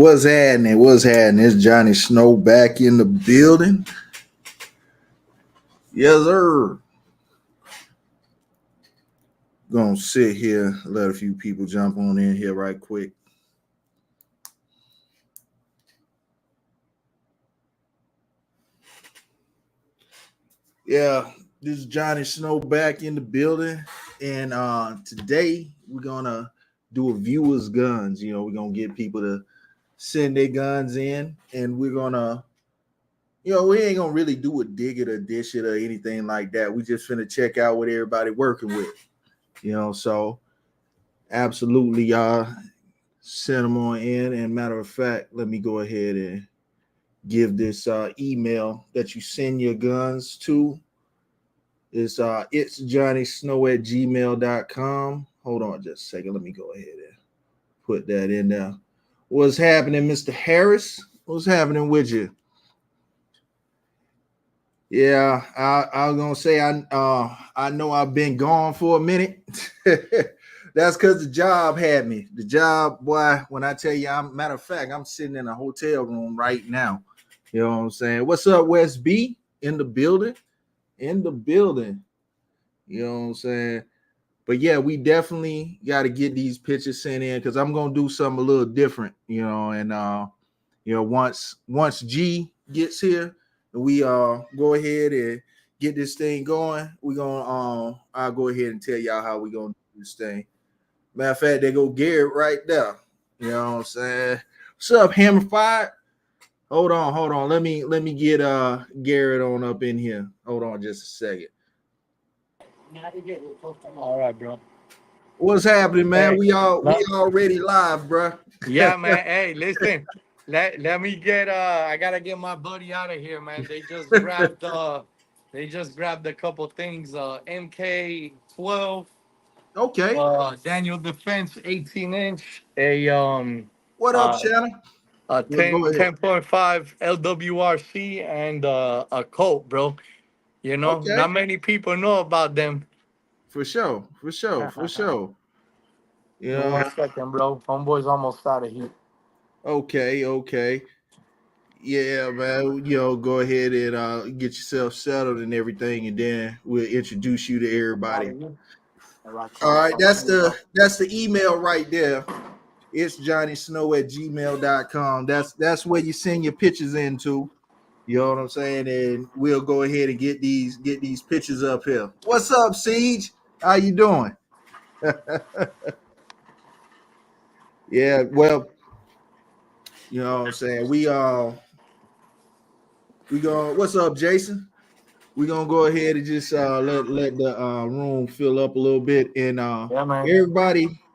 What's happening? What's happening? It's Johnny Snow back in the building. Yes, sir. Gonna sit here, let a few people jump on in here right quick. Yeah, this is Johnny Snow back in the building. And today we're gonna do a viewer's guns. We're gonna get people to send their guns in, and we're gonna we ain't gonna really do a dig it or dish it or anything like that. We just finna check out what everybody working with. So absolutely, y'all send them on in. And matter of fact, let me go ahead and give this email that you send your guns to. It's johnnysnow@gmail.com. Hold on just a second. Let me go ahead and put that in there. What's happening, Mr. Harris? What's happening with you? Yeah, I was gonna say I know I've been gone for a minute. That's because the job had me. The job, boy, when I tell you, matter of fact, I'm sitting in a hotel room right now. You know what I'm saying? What's up, West B? In the building? In the building. You know what I'm saying? But yeah, we definitely got to get these pictures sent in because I'm gonna do something a little different, and once G gets here, we go ahead and get this thing going. We're gonna I'll go ahead and tell y'all how we gonna do this thing. Matter of fact, they go Garrett right there. You know what I'm saying? What's up, Hammerfied? Hold on. Let me get Garrett on up in here. Hold on just a second. All right, bro. What's happening, man? Hey, We no, already live, bro. yeah, man. Hey, listen. Let me get I gotta get my buddy out of here, man. They just grabbed a couple things. MK12, Okay. Daniel Defense 18-inch, a What up, uh Shannon? a Well, go 10 ahead. 10.5 LWRC and a Colt, bro. Okay. Not many people know about them. For sure. For sure. For sure. Give me Yeah. 1 second, bro. Homeboy's almost out of here. Okay. Okay. Yeah, man. Go ahead and get yourself settled and everything, and then we'll introduce you to Out everybody. of here. All right, All come right, on. that's the email right there. It's johnnysnow@gmail.com. That's where you send your pictures into. You know what I'm saying? And we'll go ahead and get these pictures up here. What's up, Siege? How you doing? Yeah, well, you know what I'm saying. We going what's up, Jason? We're gonna go ahead and just let the room fill up a little bit, and Yeah, man.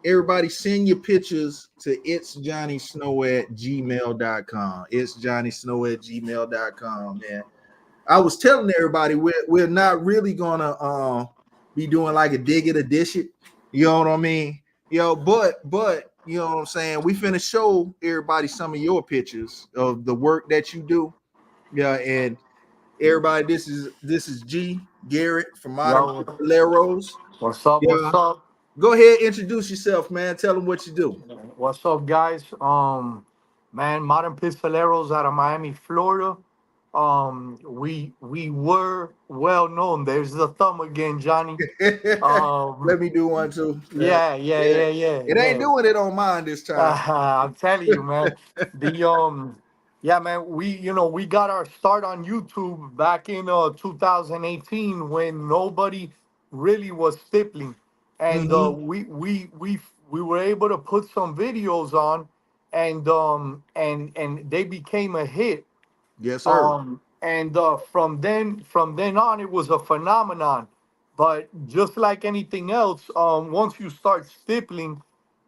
everybody send your pictures to it's Johnny Snow at gmail.com. It's Johnny Snow at gmail.com, man. I was telling everybody we're not really gonna be doing like a dig it or dish it. You know what I mean? But you know what I'm saying? We finna show everybody some of your pictures of the work that you do. Yeah, and everybody, this is G Garrett from Modern Yo, Pistoleros. what's up? Yeah, What's up? go ahead, introduce yourself, man. Tell them what you do. What's up, guys? Man, Modern Pistoleros out of Miami, Florida. We were well known. There's the thumb again, Johnny. Let Um, me do one too. yeah, yeah, Yeah, yeah, yeah, it ain't yeah. doing it on mine this time. I'm telling you, man. The Yeah, man. We got our start on YouTube back in 2018 when nobody really was stippling, and Mm-hmm. we were able to put some videos on, and they became a hit. Yes, sir. And from then on, it was a phenomenon. But just like anything else, once you start stippling,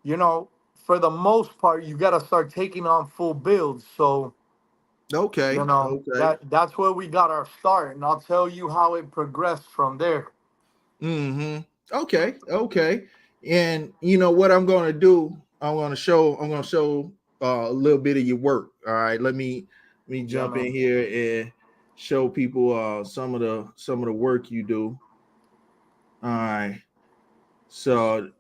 you know, for the most part, you got to start taking on full builds. So Okay. Okay. that's where we got our start, and I'll tell you how it progressed from there. Mm-hmm. Okay. Okay. And you know what I'm gonna do? I'm gonna show a little bit of your work. All right. Let me Yeah, jump in man. here and show people some of the work you do. All right. So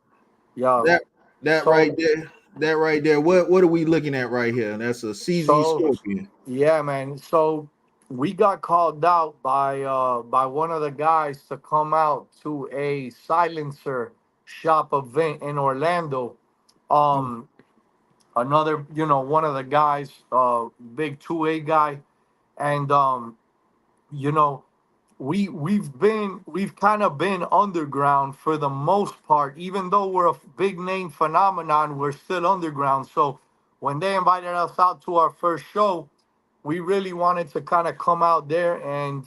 Yeah. that that right So there, that right there. What are we looking at right here? That's a CZ So Scorpion. yeah, man. So we got called out by one of the guys to come out to a silencer shop event in Orlando. Mm. Um, Another, one of the guys, big 2A guy, and you know, we've kind of been underground for the most part. Even though we're a big name phenomenon, we're still underground. So when they invited us out to our first show, we really wanted to kind of come out there and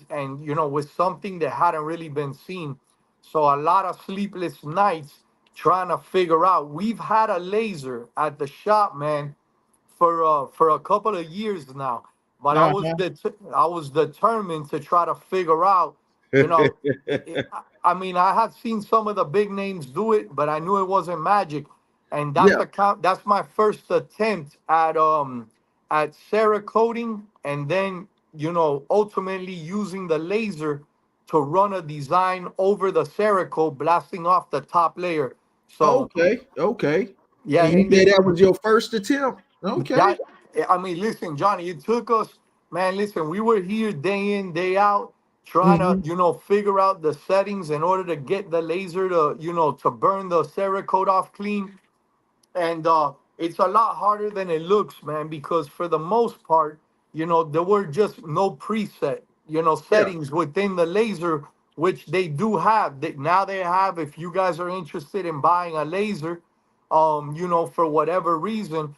with something that hadn't really been seen. So a lot of sleepless nights trying to figure out. We've had a laser at the shop, man, for a couple of years now. But Uh-huh. I was determined to try to figure out, you know, I mean, I had seen some of the big names do it, but I knew it wasn't magic. And Yeah. that's my first attempt at Cerakoting, and then ultimately using the laser to run a design over the Cerakote, blasting off the top layer. So Okay. Okay. yeah, And you and say that listen, was your first attempt? Okay. that I mean, listen, Johnny, it took us, man. Listen, we were here day in, day out, trying to, Hmm. figure out the settings in order to get the laser to, to burn the Cerakote off clean. And it's a lot harder than it looks, man, because for the most part, there were just no preset, Yeah. settings within the laser, which they do have. Now they have, if you guys are interested in buying a laser, for whatever reason,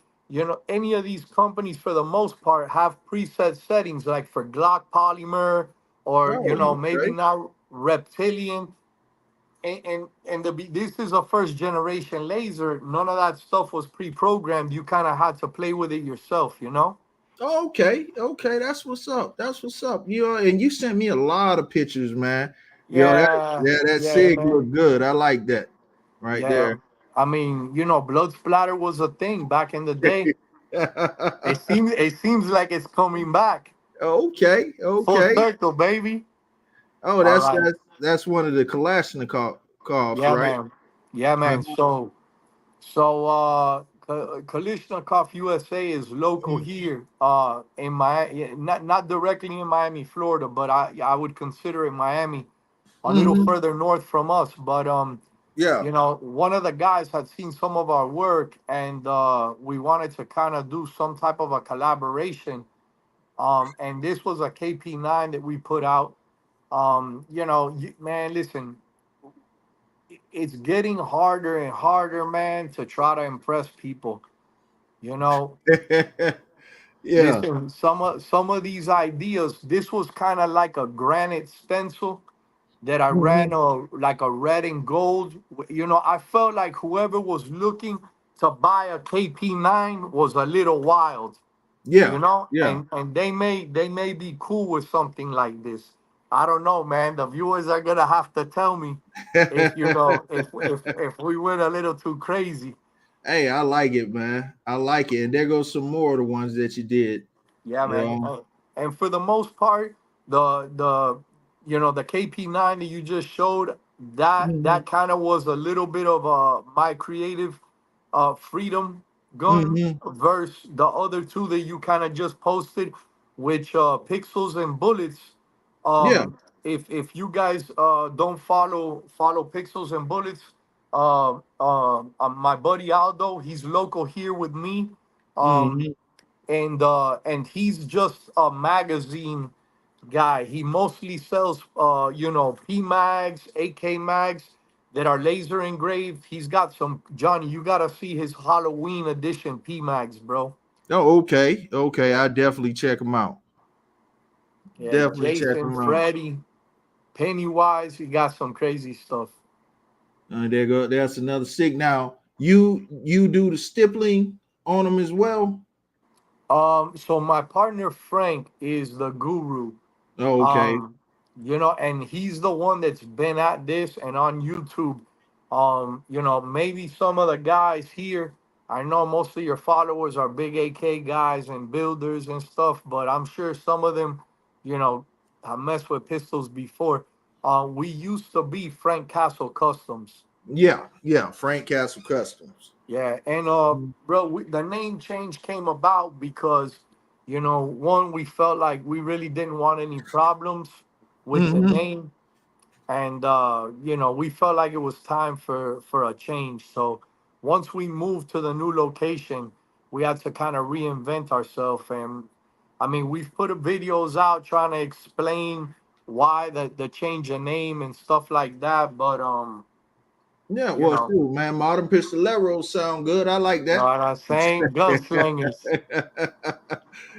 any of these companies for the most part have preset settings, like for Glock polymer, or Oh, maybe okay. now reptilian. This is a first generation laser. None of that stuff was pre-programmed. You kind of had to play with it yourself. Okay, okay, that's what's up. That's what's up. And you sent me a lot of pictures, man. That Yeah, yeah, that yeah, sig man. look good. I like that right Yeah. there. I mean, blood splatter was a thing back in the day. It seems like it's coming back. Okay, Full okay. circle, baby. Oh, All that's right. that's one of the Kalashnikov coughs, Yeah, right? man. Yeah, man. Uh-huh. So Kalishnikov USA is local here in Miami, not directly in Miami, Florida, but I would consider it Miami, a little Mm-hmm. further north from us. But Yeah. one of the guys had seen some of our work, and we wanted to kind of do some type of a collaboration. And this was a KP9 that we put out. Man, listen, it's getting harder and harder, man, to try to impress people. You know, Yeah. Listen, some of these ideas. This was kind of like a granite stencil that I ran Mhm. like a red and gold. I felt like whoever was looking to buy a KP9 was a little wild. Yeah. Yeah. And they may be cool with something like this. I don't know, man. The viewers are gonna have to tell me if if we went a little too crazy. Hey, I like it, man. I like it. And there goes some more of the ones that you did. Yeah, man. Yeah. And for the most part, the KP9 that you just showed, that Hmm. kind of was a little bit of my creative freedom gun Hmm. versus the other two that you kind of just posted, which pixels and bullets. Yeah. If you guys don't follow pixels and bullets, my buddy Aldo, he's local here with me. Um, Hmm. and he's just a magazine guy. He mostly sells P mags, AK mags that are laser engraved. He's got some, Johnny, you gotta see his Halloween edition P mags, bro. Oh, okay. Okay. I definitely check them out. Yeah, Definitely check Jason, them out. Freddy, Pennywise, he got some crazy stuff. There go. That's another sig. Now you do the stippling on them as well. So my partner Frank is the guru. Oh, okay. um and he's the one that's been at this and on YouTube. Maybe some of the guys here, I know most of your followers are big AK guys and builders and stuff, but I'm sure some of them, you know have messed with pistols before. We used to be Frank Castle Customs. Yeah. Yeah. Frank Castle Customs. Yeah, and bro, the name change came about because, one, we felt like we really didn't want any problems with the Mm-hmm. name, and we felt like it was time for a change. So once we moved to the new location, we had to kind of reinvent ourselves. And I mean, we've put videos out trying to explain why the change of name and stuff like that, but Yeah, you well, know, shoot, man, modern pistoleros sound good. I like know that. what I'm saying? Gunslingers.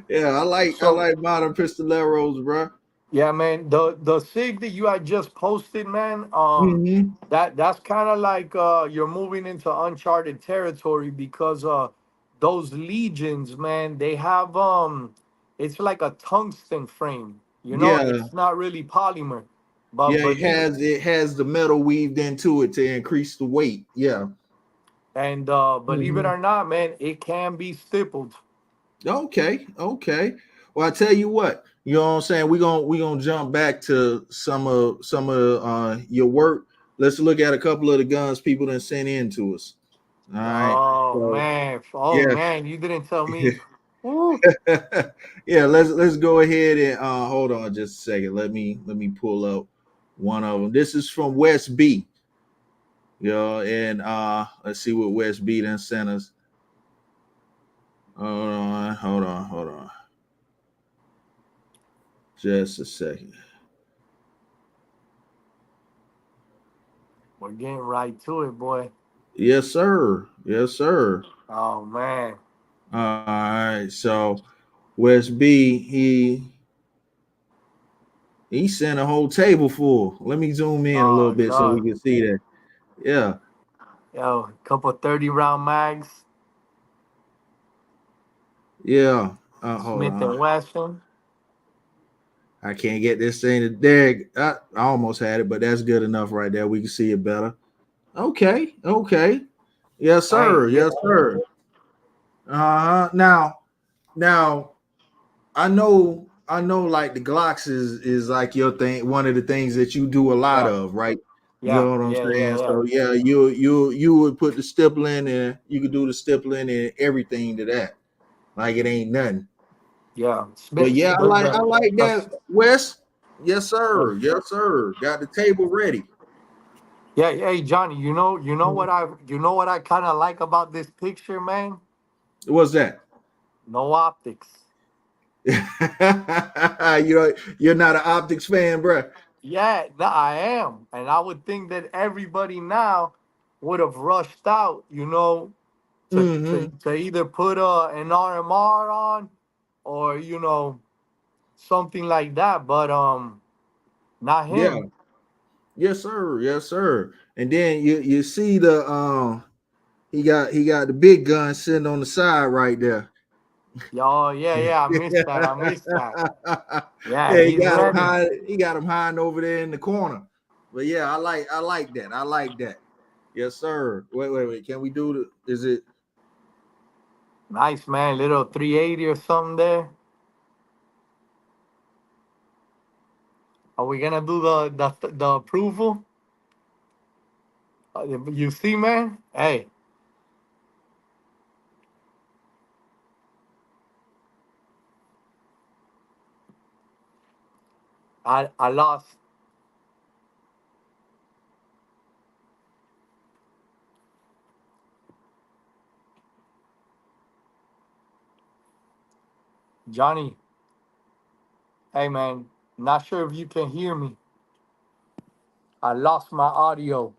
Yeah, I So like modern pistoleros, bro. yeah, man, the sig that you had just posted, man, Mm-hmm. that's kind of like you're moving into uncharted territory because those legions, man, they have it's like a tungsten frame. Yeah, It's not really polymer, but yeah, believe it has the metal weaved into it to increase the weight. Yeah. and believe it Hmm. or not, man, it can be stippled. Okay, okay. Well, I tell you what, you know what I'm saying. We gonna jump back to some of your work. Let's look at a couple of the guns people that sent in to us. All right. So Oh yeah, man, you didn't tell me. Woo. yeah. Let's go ahead and hold on just a second. Let me pull up one of them. This is from West B. And let's see what West B then sent us. Hold on. Just a second. We're getting right to it, boy. Yes, sir. Yes, sir. Oh man. All right. So West B, he sent a whole table full. Let me zoom in a little Oh bit so we god. can see that. Yeah. Yo, couple 30-round mags, Yeah. Hold Smith on. and Wesson. I can't get this thing to dig. I almost had it, but that's good enough right there. We can see it better. Okay. Okay. Yes, Hey, sir. yeah, Yes, sir. Now I know like the Glocks is like your thing, one of the things that you do a lot yeah, of, right? You yeah, know what I'm yeah, yeah, saying? yeah, So yeah, you would put the stippling and you could do the stippling and everything to that. Like it ain't nothing. yeah. But Smith, yeah, I like that. Wes. Yes, yeah, sir. Yes, sir. Got the table ready. yeah. Hey, Johnny, you know what I kind of like about this picture, man? What's that? No optics. You're not an optics fan, bro. Yeah, I am, and I would think that everybody now would have rushed out, to to, Mm-hmm. to either put an RMR on or something like that. But not Yeah. him. Yes, sir. Yes, sir. And then you see the he got the big gun sitting on the side right there. Oh yeah, yeah. I missed that. I missed that. Yeah, Yeah, he's ready. he got him hiding over there in the corner. But yeah, I like that. I like that. Yes, sir. Wait. Can we do the is it Nice man, little 380 or something there. Are we gonna do the approval? You see, man. Hey, I lost Johnny. Hey man, not sure if you can hear me. I lost my audio.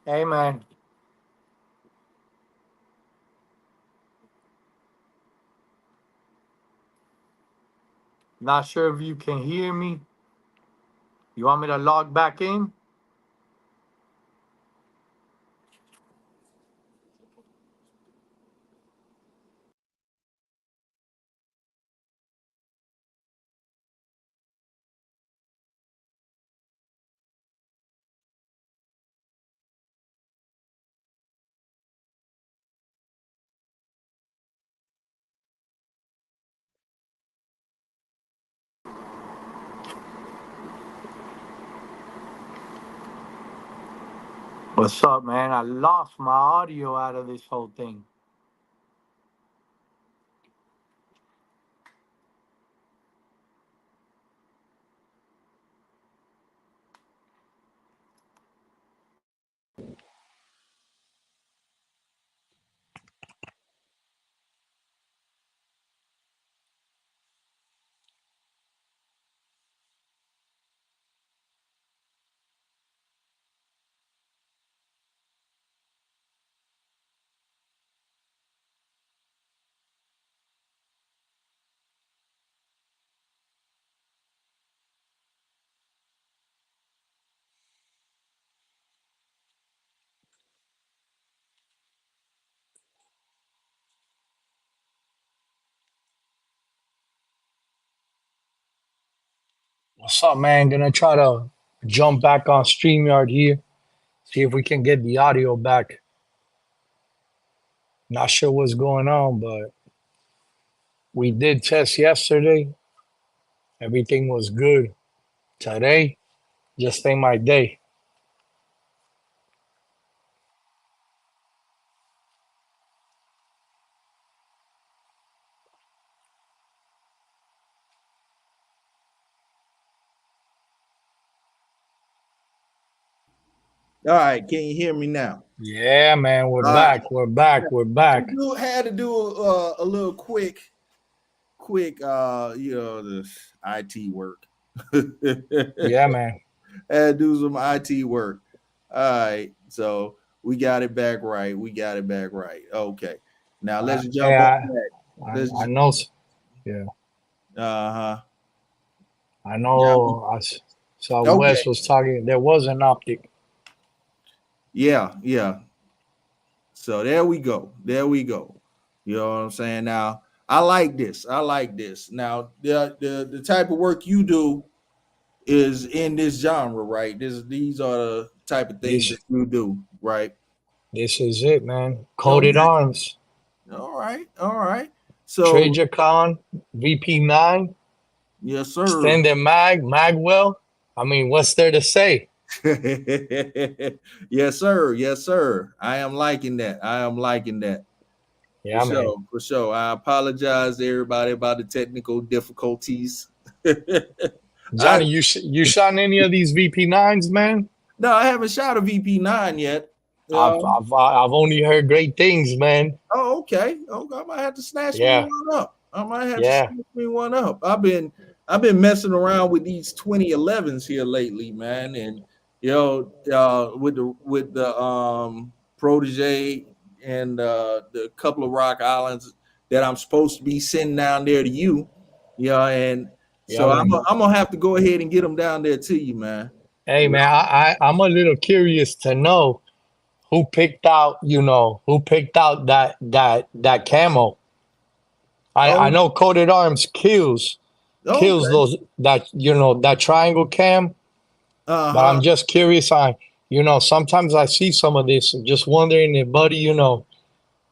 Hey man, not sure if you can hear me. You want me to log back in? What's up, man? I lost my audio out of this whole thing. What's up, man? Gonna try to jump back on StreamYard here, see if we can get the audio back. Not sure what's going on, but we did test yesterday. Everything was good. Today, just ain't my day. All right, can you hear me now? Yeah, man, we're All right. back. We're back. We're back. Had to do a little quick, this IT work. Yeah, man. Had to do some IT work. All right, so we got it back right. Okay, now let's jump on Yeah, back. Let's. I know. Yeah, Uh huh. I Now, know. So okay. Wes was talking. There was an optic. Yeah. So there we go. You know what I'm saying? Now I like this. Now the type of work you do is in this genre, right? These are the type of things This, that you do, right? this is it, man. Coated Okay. arms. All right. So Trajecon, VP9. yes, sir. Extended Magwell. I mean, what's there to say? Yes, sir. I am liking that. Yeah, man. For sure. I apologize to everybody about the technical difficulties. I Johnny, you shot any of these VP9s, man? No, I haven't shot a VP9 yet. I've only heard great things, man. Oh, okay. I might have to snatch me Yeah, one up. yeah, I've been messing around with these 2011s here lately, man, and with the protege and the couple of rock islands that I'm supposed to be sending down there to you, and yeah, so man. I'm gonna have to go ahead and get them down there to you, man. Hey, man, I'm a little curious to know who picked out that camo. I Oh, know Coated Arms kills okay. those that triangle cam. But Uh-huh. I'm just curious. Sometimes I see some of this, and just wondering if Buddy,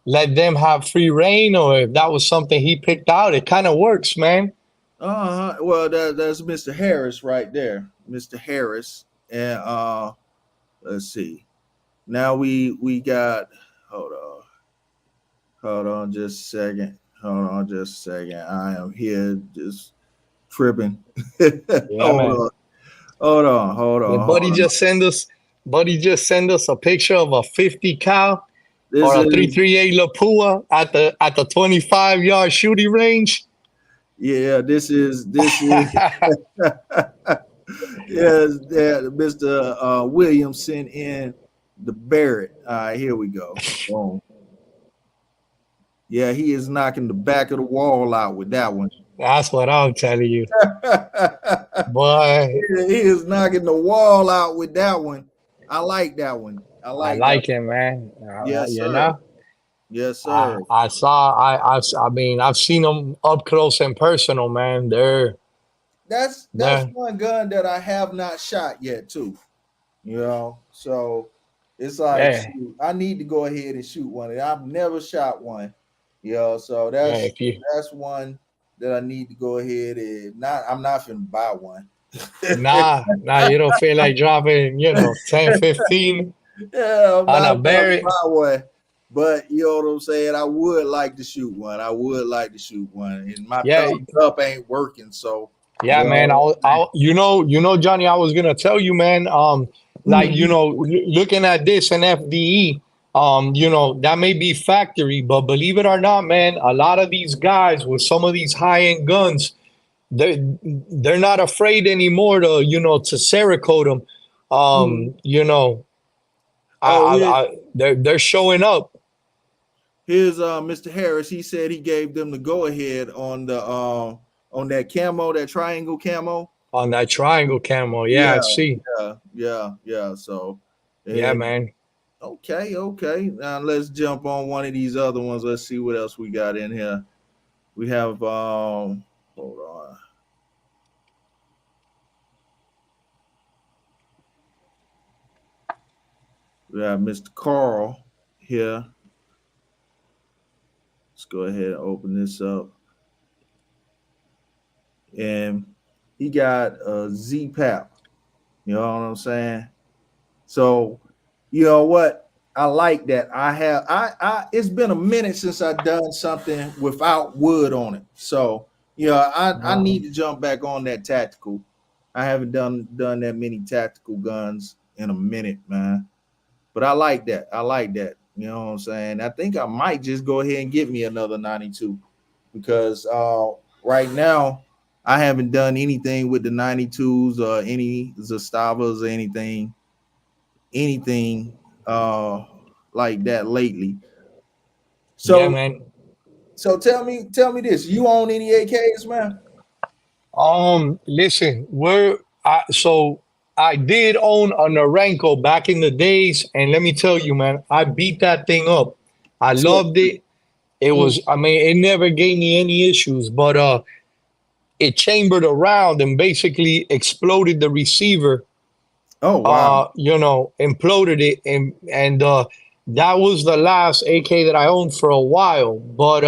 let them have free reign, or if that was something he picked out. It kind of works, man. Uh-huh. Well, that's Mr. Harris right there. Mr. Harris. And let's see. Now we got hold on. Hold on just a second. I am here just tripping. Yeah, hold man. on. Did Hold on. Buddy just send us a picture of a 50 cal This or a is 338 Lapua at the 25-yard shooting range? this is yes, Mr. Williams sent in the Barrett. All right, here we go. Boom. Yeah, he is knocking the back of the wall out with that one. That's what I'm telling you, he boy. is knocking the wall out with that one. I like that one. I like it, man. Yes, You sir. know. Yes, sir. I mean, I've seen them up close and personal, man. That's They're, one gun that I have not shot yet, too. So it's like hey, shoot, I need to go ahead and shoot one. I've never shot one. So hey, if you, that's one that I need to go ahead and not. I'm not finna buy one. nah, you don't feel like dropping, 10, 15. Yeah, I'm On not a about to very, buy one, but you know what I'm saying. I would like to shoot one. I would like to shoot one, and my yeah, thumbs up ain't working. So yeah, you man. know, Johnny, I was gonna tell you, man. Like Mhm. looking at this in FDE, that may be factory, but believe it or not, man, a lot of these guys with some of these high end guns, they're not afraid anymore to to Cerakote them. Mhm. Oh, They're showing up here's Mr. Harris. He said he gave them the go ahead on that camo, that triangle camo. on that triangle camo. Yeah, I Yeah, see. yeah. So, Yeah, and man. okay. Now let's jump on one of these other ones. Let's see what else we got in here. We have hold on. We have Mr. Carl here. Let's go ahead and open this up. And he got a Z-Pap. You know what I'm saying? So, you know what? I like that. I it's been a minute since I've done something without wood on it. So, I Uh, need to jump back on that tactical. I haven't done that many tactical guns in a minute, man. But I like that. I like that. You know what I'm saying? I think I might just go ahead and get me another 92 because right now I haven't done anything with the 92s or any Zastavas or anything like that lately. yeah, So man. tell me this. You own any AKs, man? Listen, so I did own a Narenko back in the days, and let me tell you, man, I beat that thing up. I So, loved it. It mm, was, I mean, it never gave me any issues, but it chambered around and basically exploded the receiver, oh wow. imploded it, and that was the last AK that I owned for a while. But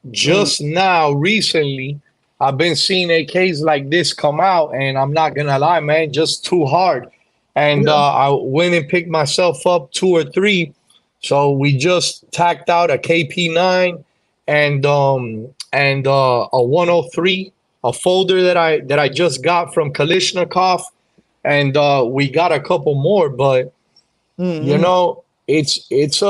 Mm, just now, recently, I've been seeing AKs like this come out, and I'm not gonna lie, man, just too hard. And yeah. I went and picked myself up two or three. So we just tacked out a KP9 and a 103, a folder that I just got from Kalishnikov, and we got a couple more, but Mm-hmm. it's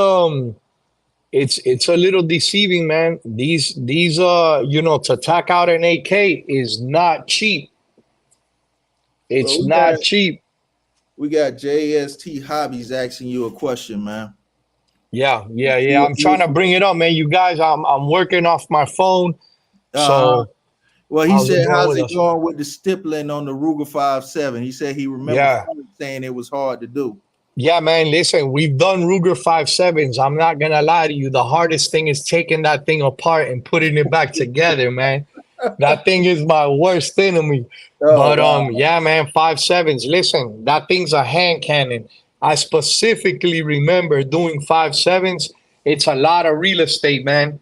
a little deceiving, man. These to tack out an AK is not cheap. Well, It's not cheap. we got JST Hobbies asking you a question, man. Yeah. I'm trying to bring it up, man. You guys, I'm working off my phone. Uh-huh. So Well, he how's it said, going how's with it us? going with the stippling on the Ruger 57? He said he remember Yeah. Frank saying it was hard to do. Yeah, man. Listen, we've done Ruger 57s. I'm not gonna lie to you. The hardest thing is taking that thing apart and putting it back together, man. That thing is my worst enemy. Oh But wow. yeah, man, 5.7s. Listen, that thing's a hand cannon. I specifically remember doing 5.7s. It's a lot of real estate, man.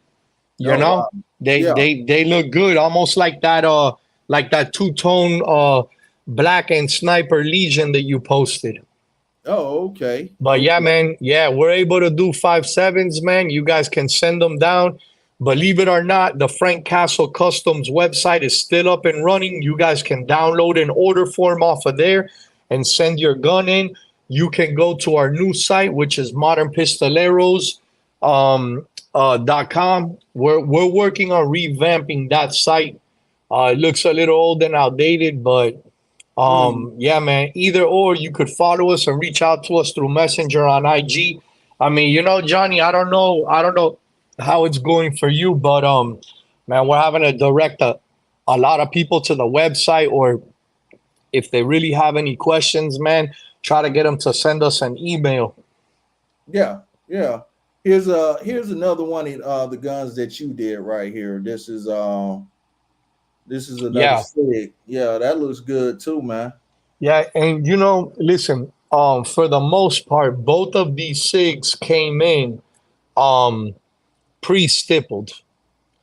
You Oh wow. know, they Yeah. they they look good, almost like that two-tone black and sniper legion that you posted. Oh, okay. But yeah, Okay. man, yeah, we're able to do 5.7s, man. You guys can send them down. Believe it or not, the Frank Castle Customs website is still up and running. You guys can download an order form off of there and send your gun in. You can go to our new site, which is modernpistoleros .com. We're working on revamping that site. It looks a little old and outdated, but Mm. yeah, man. Either or, you could follow us and reach out to us through Messenger on IG. I mean, Johnny, I don't know how it's going for you, but man, we're having to direct a lot of people to the website, or if they really have any questions, man, try to get them to send us an email. Yeah. Here's another one of the guns that you did right here. This is another Yeah, SIG. Yeah, that looks good too, man. yeah, and listen, for the most part, both of these SIGs came in um pre-stippled.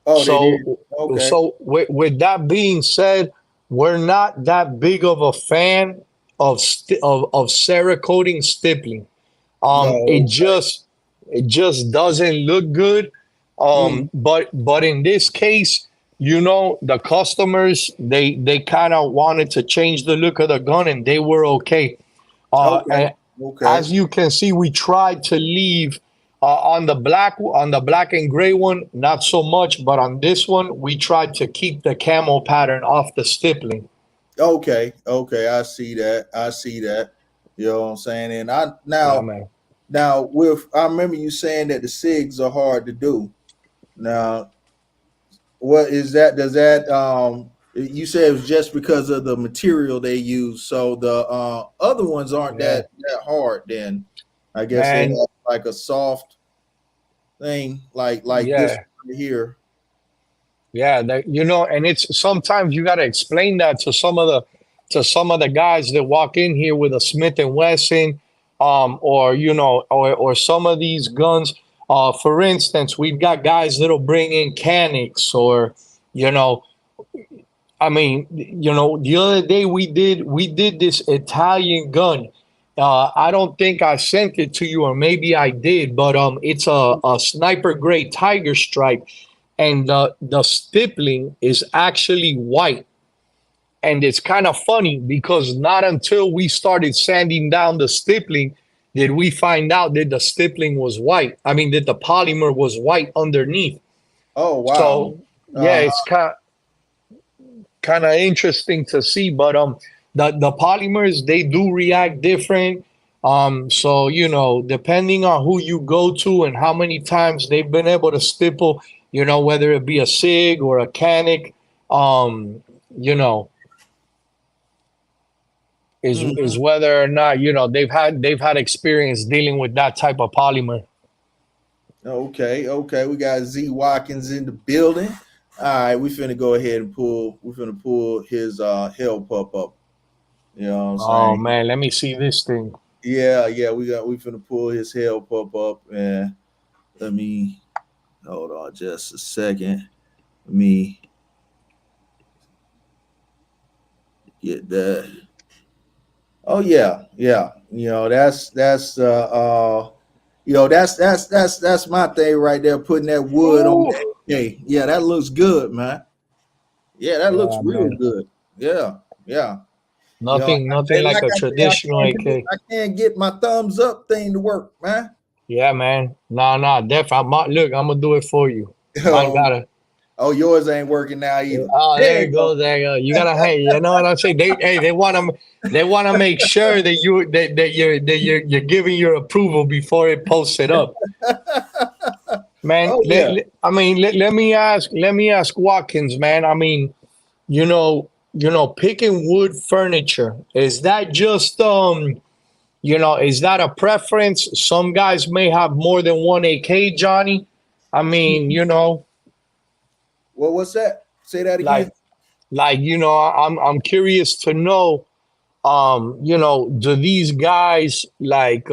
Oh, they did. So, Okay. with that being said, we're not that big of a fan of Cerakoting stippling. Oh, It just doesn't look good. mm, But in this case, the customers they kind of wanted to change the look of the gun, and they were okay. okay, And okay. as you can see, we tried to leave on the black and gray one, not so much, but on this one, we tried to keep the camo pattern off the stippling. Okay, okay, I see that. I see that. You know what I'm saying? And I Yeah, now man. now with I remember you saying that the SIGs are hard to do. Now, what is that? Does that you said it was just because of the material they use. So the other ones aren't Yeah, that hard then. I guess they man. have like a soft thing like this Yeah, right here. yeah. And it's sometimes you got to explain that to some of the guys that walk in here with a Smith and Wesson, or or some of these guns. For instance, we've got guys that'll bring in Canics, or you know, I mean, the other day we did this Italian gun. I don't think I sent it to you, or maybe I did, but it's a sniper grade tiger stripe, and the stippling is actually white. And it's kind of funny because not until we started sanding down the stippling did we find out that the stippling was white. I mean, that the polymer was white underneath. Oh wow. So yeah, Uh it's kind of interesting to see. But the polymers, they do react different. So depending on who you go to and how many times they've been able to stipple, whether it be a SIG or a Canic, um, you know, is mhm. whether or not they've had experience dealing with that type of polymer. Okay, okay. We got Z Watkins in the building. All right, we finna go ahead and pull. We finna pull his hell pup up. You know what I'm Oh saying? man, let me see this thing. Yeah, yeah. We finna pull his hell pup up, and let me hold on just a second. Let me get that. Oh yeah, yeah. That's my thing right there. Putting that wood on Ooh. the AK. Yeah, that looks good, man. Yeah, that looks Yeah, real man. good. Yeah, yeah. Nothing And like like a I say, traditional AK. I can't get my thumbs up thing to work, man. Yeah, man. Nah, definitely. Look, I'm gonna do it for you. Mine Oh, got it. oh, yours ain't working now either. Oh, There there you you go. go. There you go. You gotta, hey, you know what I'm saying? They wanna make sure that you're giving your approval before it posts it up. Man, Oh yeah. I mean, let me ask Watkins, man. I mean, picking wood furniture, is that just is that a preference? Some guys may have more than one AK, Johnny. I mean, Well, what's that? Say that like again. I'm curious to know, do these guys like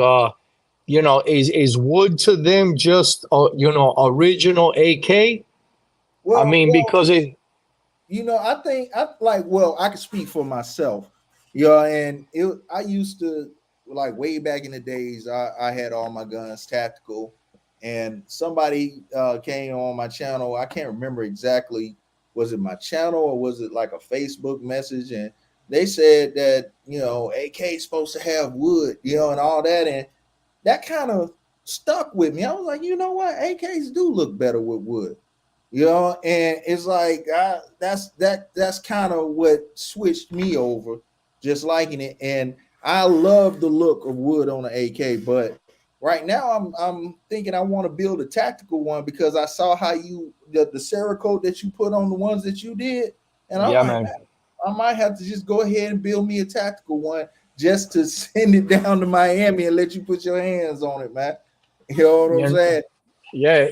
is wood to them just original AK? I Well, mean, well, because it I think I like. Well, I can speak for myself. Yeah, and I used to like way back in the days. I had all my guns tactical, and somebody came on my channel. I can't remember exactly. Was it my channel or was it like a Facebook message? And they said that AK is supposed to have wood, and all that, and that kind of stuck with me. I was like, you know what, AKs do look better with wood. And it's like that's kind of what switched me over, just liking it. And I love the look of wood on the AK, but right now I'm thinking I want to build a tactical one because I saw how the Cerakote that you put on the ones that you did, and I'm yeah, like, man. man, I might have to just go ahead and build me a tactical one just to send it down to Miami and let you put your hands on it, man. You know what I'm Yeah, saying? yeah,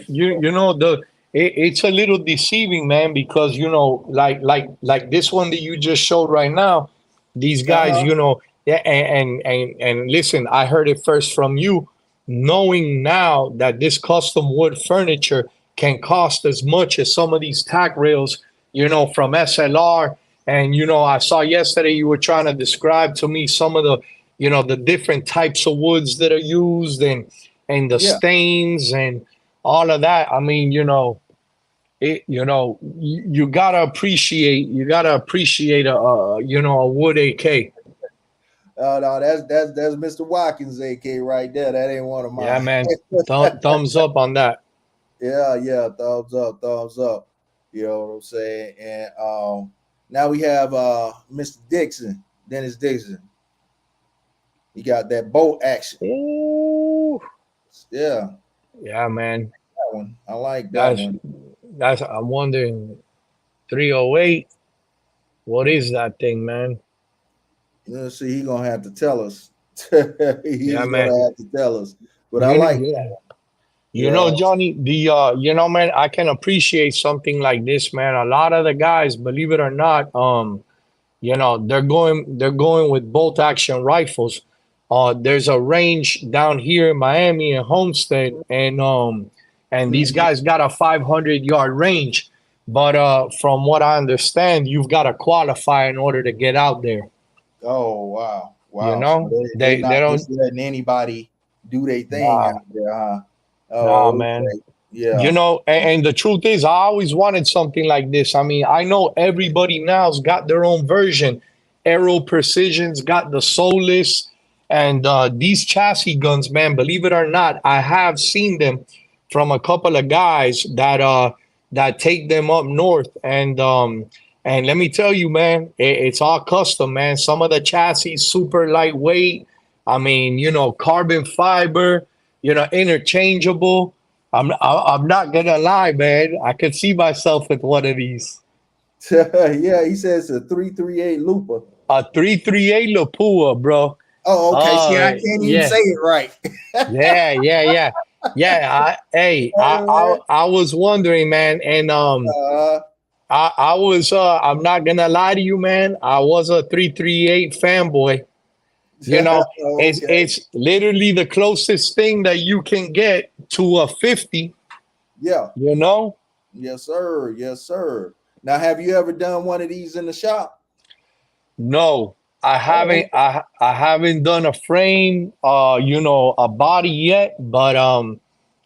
it's a little deceiving, man, because like this one that you just showed right now, these guys, Uh-huh. yeah, and listen, I heard it first from you, knowing now that this custom wood furniture can cost as much as some of these tack rails, from SLR, and I saw yesterday you were trying to describe to me some of the the different types of woods that are used, and the Yeah. stains and all of that. I mean, you gotta appreciate a wood AK. No, that's Mr. Watkins, AK, right there. That ain't one of Yeah, mine. man. Thumbs up on that. Yeah, thumbs up, thumbs up. You know what I'm saying? And now we have Mr. Dixon, Dennis Dixon. He got that bolt action. Ooh, Yeah, yeah, man. that one. I like that That's one. I'm wondering 308. What is that thing, man? Let's see, he gonna have to tell us. Yeah, He's man. gonna have to tell us. But I You like, know, you know, Johnny, man, I can appreciate something like this, man. A lot of the guys, believe it or not, they're going with bolt action rifles. There's a range down here in Miami and Homestead, and these mhm. guys got a 500-yard range. But from what I understand, you've got to qualify in order to get out there. Oh wow, You wow. So know, they they not don't. just letting anybody do their thing Nah, out there, huh? nah, Oh, man. okay. Yeah. And the truth is, I always wanted something like this. I mean, I know everybody now's got their own version. Aero Precision's got the Solus, and these chassis guns, man. Believe it or not, I have seen them from a couple of guys that take them up north, and let me tell you, man, it's all custom, man. Some of the chassis super lightweight. I mean, carbon fiber, interchangeable. I'm not gonna lie, man. I could see myself with one of these. Yeah, he says a 338 looper. A 338 Lapua, bro. Oh, okay. See, I can't even Yeah, say it right. yeah. I was wondering, man, and uh, I was I'm not gonna lie to you, man. I was a 338 fanboy. It's okay. it's literally the closest thing that you can get to a 50. Yeah. You know, Yes, sir. Yes, sir. Now, have you ever done one of these in the shop? No, I Oh, haven't. I haven't done a frame, a body yet. But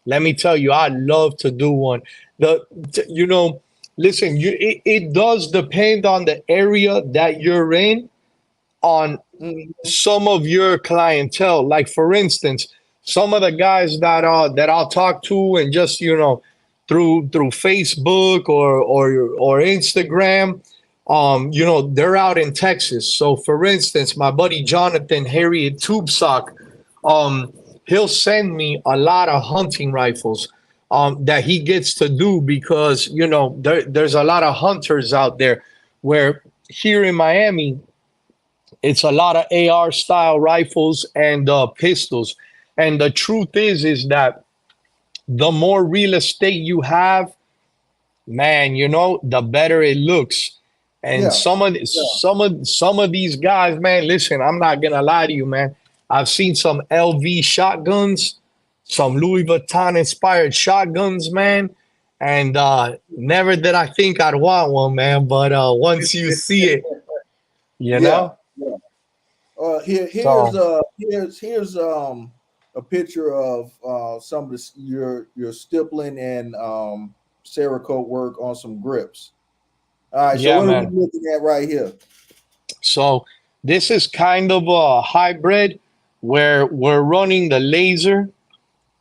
let me tell you, I'd love to do one. The you know, listen, it does depend on the area that you're in, on mhm. some of your clientele. Like for instance, some of the guys that I'll talk to, and just through Facebook or Instagram, they're out in Texas. So for instance, my buddy Jonathan Harriet Tubesock, um, he'll send me a lot of hunting rifles that he gets to do, because there's a lot of hunters out there, where here in Miami it's a lot of AR style rifles and pistols. And the truth is that the more real estate you have, man, the better it looks. And Yeah. some of Yeah. some of these guys, man, listen, I'm not gonna lie to you, man. I've seen some LV shotguns, some Louis Vuitton inspired shotguns, man. And never did I think I'd want one, man. But once you see it, you Yeah. know. Yeah. Here's So a picture of some of your stippling and Cerakote work on some grips. All right, so yeah, what are we man. looking at right here? So this is kind of a hybrid, where we're running the laser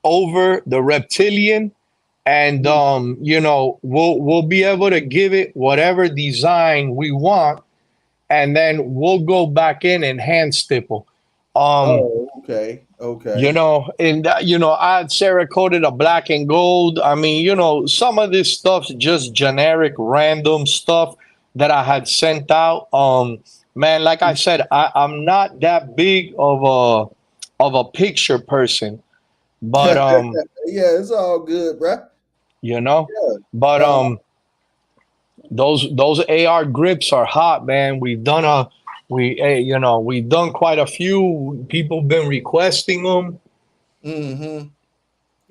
over the reptilian, and Mm. we'll be able to give it whatever design we want, and then we'll go back in and hand stipple. Um, Oh, okay, okay. and I had Cerakoted a black and gold. I mean, some of this stuff's just generic, random stuff that I had sent out. Man, like I said, I'm not that big of a picture person, but Yeah, it's all good, bruh. you know, Yeah. but Uh, those AR grips are hot, man. We've done quite a few. People been requesting them. mm-hmm.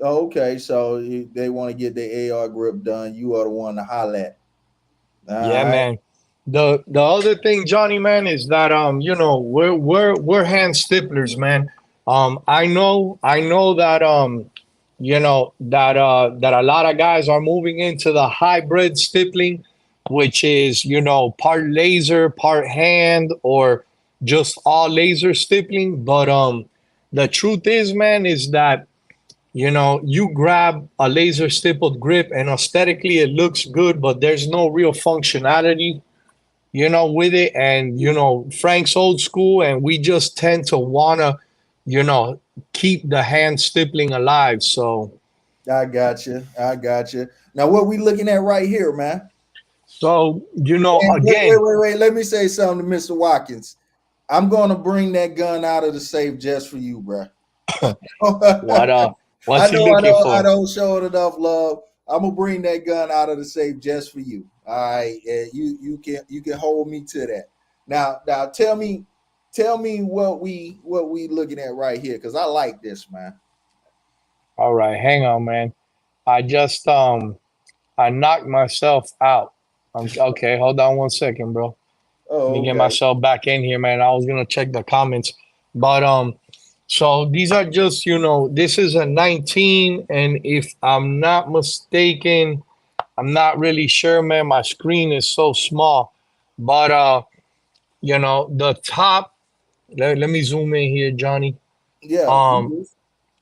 Okay, so they want to get the AR grip done. You are the one to holler at. All Yeah, right. man. The other thing, Johnny man, is that we're hand stipplers, man. I know that that a lot of guys are moving into the hybrid stippling, which is part laser, part hand, or just all laser stippling. But the truth is, man, is that you grab a laser stippled grip and aesthetically it looks good, but there's no real functionality with it. And, Frank's old school, and we just tend to want to, you know, keep the hand stippling alive. So, I got you. I got you. Now, what we looking at right here, man? And again, wait. Let me say something to Mister Watkins. I'm gonna bring that gun out of the safe just for you, bro. what, I what's he know, I looking know, I for? don't show it enough love. I'm gonna bring that gun out of the safe just for you. All right, you can hold me to that. Now tell me what we looking at right here because I like this, man. All right, hang on, man. I just, I knocked myself out. Okay, hold on one second, bro. Let me Oh, get okay. myself back in here, man. I was gonna check the comments, but so these are just this is a 19, and if I'm not mistaken, I'm not really sure, man. My screen is so small, but the top. Let me zoom in here, Johnny. Yeah. Um,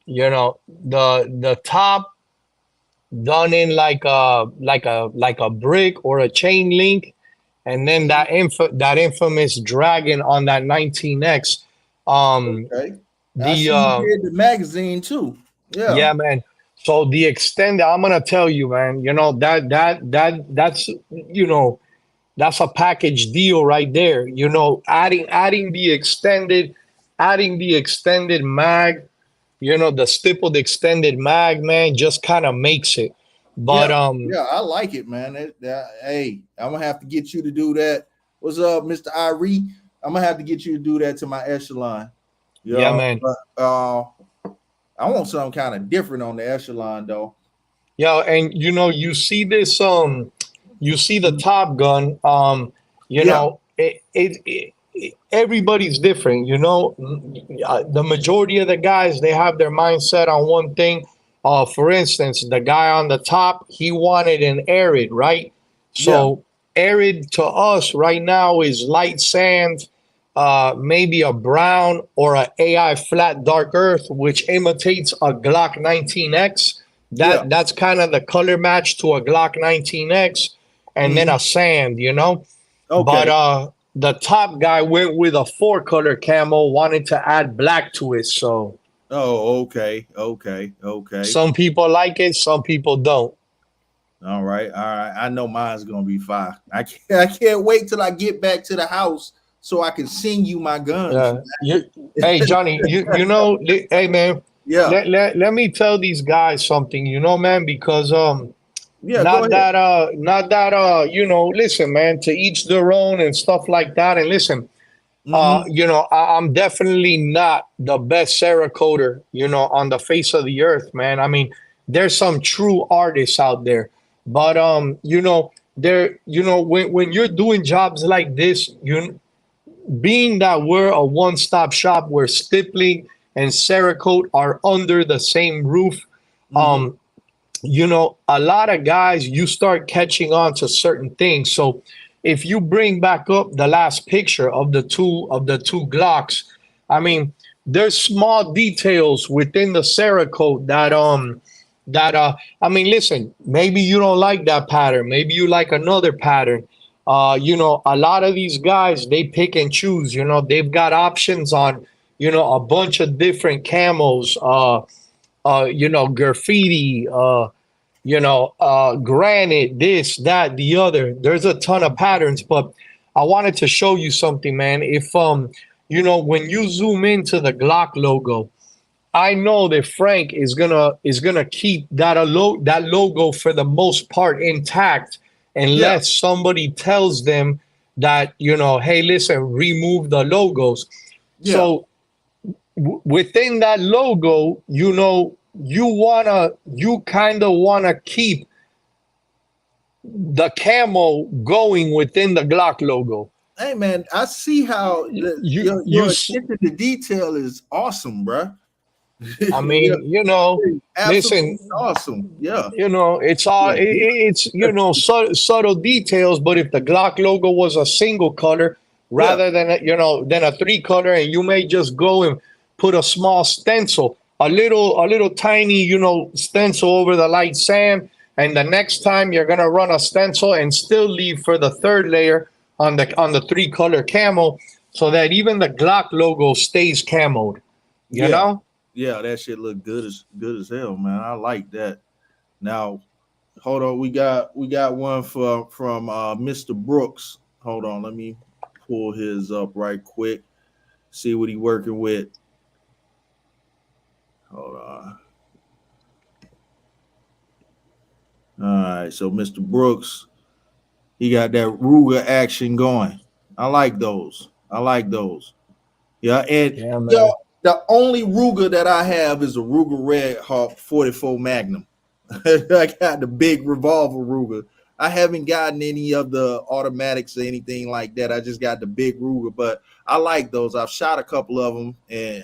the top done in like a brick or a chain link, and then that infamous dragon on that 19X. Um, Okay. I the see you did the magazine too. Yeah. Yeah, man. So the extended, I'm gonna tell you, man. That's a package deal right there. Adding the extended mag. The stippled extended mag, man, just kind of makes it. But Yeah. Yeah. I like it, man. Hey, I'm gonna have to get you to do that. What's up, Mr. Irie? I'm gonna have to get you to do that to my echelon. yeah, Yeah. man. But I want something kind of different on the echelon though. Yeah, and you see the Top Gun. Yeah. Everybody's different. The majority of the guys, they have their mindset on one thing. For instance, the guy on the top, he wanted an arid, right? Yeah. So arid to us right now is light sand, maybe a brown or a AI flat dark earth, which imitates a Glock 19X. Yeah. That's kind of the color match to a Glock 19X, and then Mhm. a sand. But Okay. the top guy went with a four-color camo, wanted to add black to it. So Oh, okay. Okay. Okay. some people like it, some people don't. All right. All right. I know mine's gonna be fire. I can't wait till I get back to the house so I can sing you my guns. Hey Johnny, hey man, Yeah. let me tell these guys something, man, because Yeah. Go ahead. not that listen, man, to each their own and stuff like that. And listen, Mm-hmm. I'm definitely not the best Cerakoter, on the face of the earth, man. I mean, there's some true artists out there, but there, when you're doing jobs like this, being that we're a one-stop shop where stippling and Cerakote are under the same roof, Mm-hmm. um, a lot of guys, you start catching on to certain things. So if you bring back up the last picture of the two Glocks, I mean, there's small details within the Cerakote that I mean, listen, maybe you don't like that pattern, maybe you like another pattern. A lot of these guys, they pick and choose. They've got options on a bunch of different camos, graffiti, granite, this, that, the other. There's a ton of patterns, but I wanted to show you something, man. If when you zoom into the Glock logo, I know that Frank is gonna keep that logo for the most part intact, Yeah. unless somebody tells them that hey, listen, remove the logos. Yeah. So within that logo, you kind of wanna keep the camo going within the Glock logo. Hey man, I see how You your attention to detail is awesome, bro. I Yeah, mean, you know, absolutely listen, awesome. Yeah, you know, it's all yeah, it's you know subtle details. But if the Glock logo was a single color yeah, rather than a three color, and you may just go and put a small stencil, a little tiny stencil over the light sand, and the next time you're gonna run a stencil and still leave for the third layer on the three color camo, so that even the Glock logo stays camoed. You yeah, know. yeah. That shit look good as hell, man. I like that. Now, hold on, we got one from Mr. Brooks. Hold on, let me pull his up right quick. See what he working with. Hold on. All right, so Mr. Brooks, he got that Ruger action going. I like those. I like those. Yeah, and Yeah, yo, man. the only Ruger that I have is a Ruger Red Hawk 44 Magnum. I got the big revolver Ruger. I haven't gotten any of the automatics or anything like that. I just got the big Ruger, but I like those. I've shot a couple of them, and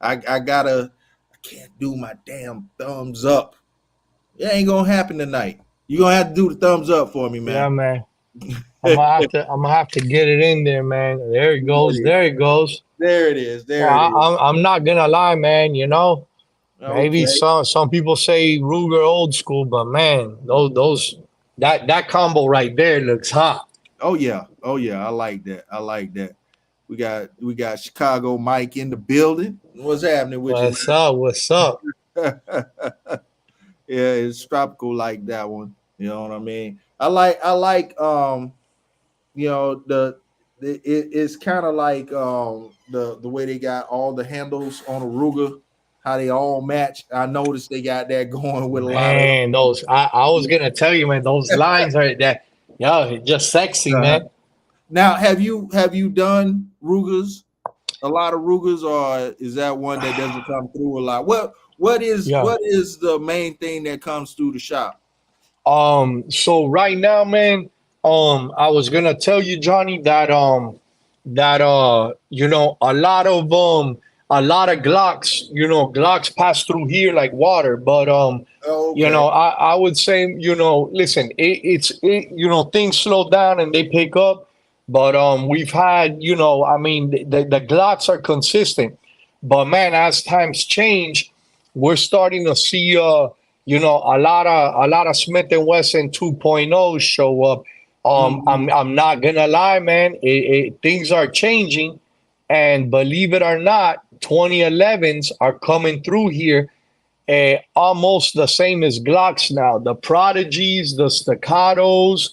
I gotta. I can't do my damn thumbs up. It ain't gonna happen tonight. You gonna have to do the thumbs up for me, Yeah, man. man. there I'm gonna have to get it in there, man. There it it goes. is. There it goes. There it is. Yeah, There it is. I'm not gonna lie, man. You know, maybe Okay. some people say Ruger old school, but man, those that combo right there looks hot. Oh yeah. Oh yeah. I like that. I like that. We got Chicago Mike in the building. What's happening with you, What's up? What's up? man? Yeah, it's tropical like that one. You know what I mean? I like it's kind of like the way they got all the handles on a Ruger, how they all match. I noticed they got that going with a lot of Man, those I was gonna tell you, man. Those lines are that, yo, just sexy, uh, man. now have you done Rugers, a lot of Rugers, or is that one that doesn't come through a lot? Yeah. What is the main thing that comes through the shop? So right now, man, I was gonna tell you, Johnny, that a lot of Glocks, Glocks pass through here like water. But Oh, okay. I would say, listen, things slow down and they pick up. But we've had, I mean, the Glocks are consistent. But man, as times change, we're starting to see a lot of Smith and Wesson 2.0 show up. Mhm. I'm not gonna lie, man. Things are changing, and believe it or not, 2011s are coming through here, almost the same as Glocks now. The Prodigies, the Staccatos.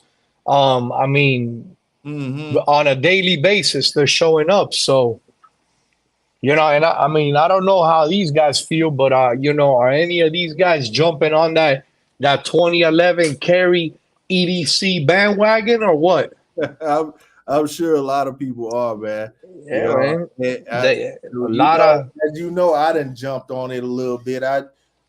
I mean, Mhm. on a daily basis, they're showing up. So and I mean, I don't know how these guys feel, but are any of these guys jumping on that 2011 carry EDC bandwagon or what? I'm, I'm sure a lot of people are, man. You Yeah, know, man. I, A lot of as you know, I done jumped on it a little bit. I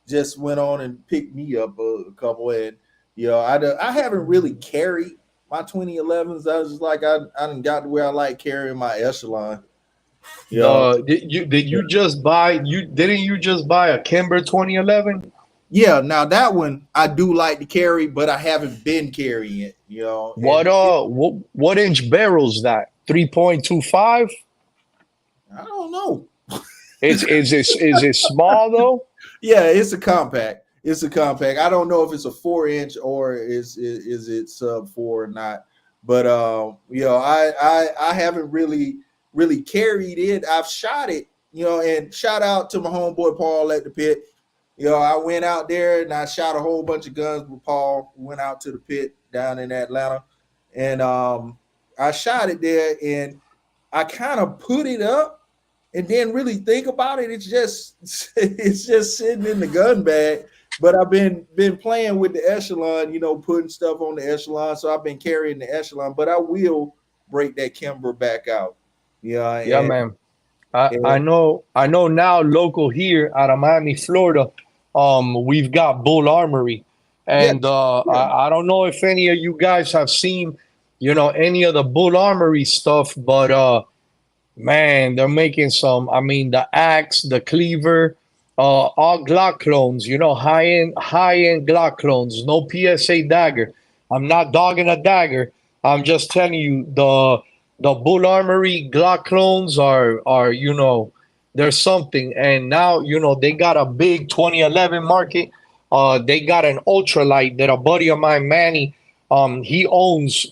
just went on and picked me up a couple, and I haven't really carried my 2011s. I was just like, I done got to where I like carrying my echelon. You know, the did you just buy you didn't you just buy a Kimber 2011? yeah. Now that one I do like to carry, but I haven't been carrying it. And What inch barrel's that? 3.25? I don't know. Is it small though? Yeah, it's a compact. It's a compact. I don't know if it's a 4 inch or is it sub four or not. But I haven't really carried it. I've shot it, and shout out to my homeboy Paul at the pit. I went out there and I shot a whole bunch of guns with Paul. We went out to the pit down in Atlanta, and I shot it there, and I kind of put it up and then really think about it. It's just sitting in the gun bag. But I've been playing with the echelon, putting stuff on the echelon. So I've been carrying the echelon, but I will break that Kimber back out. Yeah, Yeah, and, man. and I know now local here out of Miami, Florida, we've got Bull Armory. Yeah, And yeah. I don't know if any of you guys have seen, any of the Bull Armory stuff, but man, they're making some. I mean, the axe, the cleaver, all Glock clones. High end Glock clones. No PSA dagger. I'm not dogging a dagger. I'm just telling you the Bull Armory Glock clones are there's something. And now they got a big 2011 market. They got an ultralight that a buddy of mine, Manny, he owns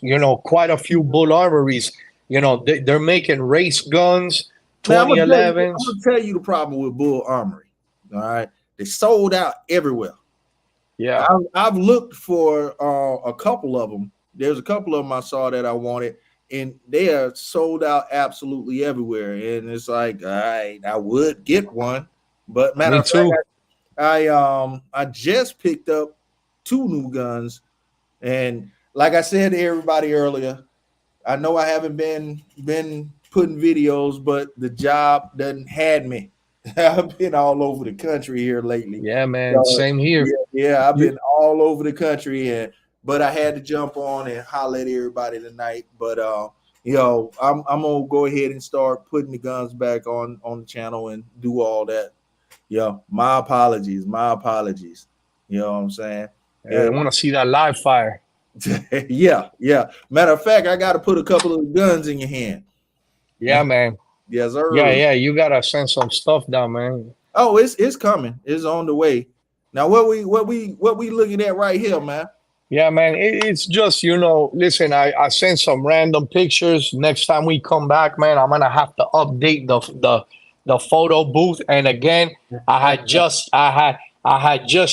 quite a few Bull Armories. They're making race guns, Man, 2011s. I'm gonna tell you the problem with Bull Armory. All right, they sold out everywhere. Yeah, I've looked for a couple of them. There's a couple of them I saw that I wanted, and they are sold out absolutely everywhere. And it's like, all right, I would get one, but matter me of fact, too. I just picked up two new guns, and like I said to everybody earlier, I know I haven't been putting videos, but the job doesn't had me. I've been all over the country here lately. Yeah, man. So Same here. yeah, I've You, been all over the country, and but I had to jump on and holler at everybody tonight. But I'm gonna go ahead and start putting the guns back on the channel and do all that. Yeah, my apologies, my apologies. You know what I'm saying? I want to see that live fire. Yeah, yeah. Matter of fact, I got to put a couple of guns in your hand. Yeah, man. Yes, sir. Yeah. You gotta send some stuff down, man. Oh, it's coming. It's on the way. Now, what we looking at right here, man? Yeah, man. It's just listen. I sent some random pictures. Next time we come back, man, I'm gonna have to update the photo booth. And again, I had just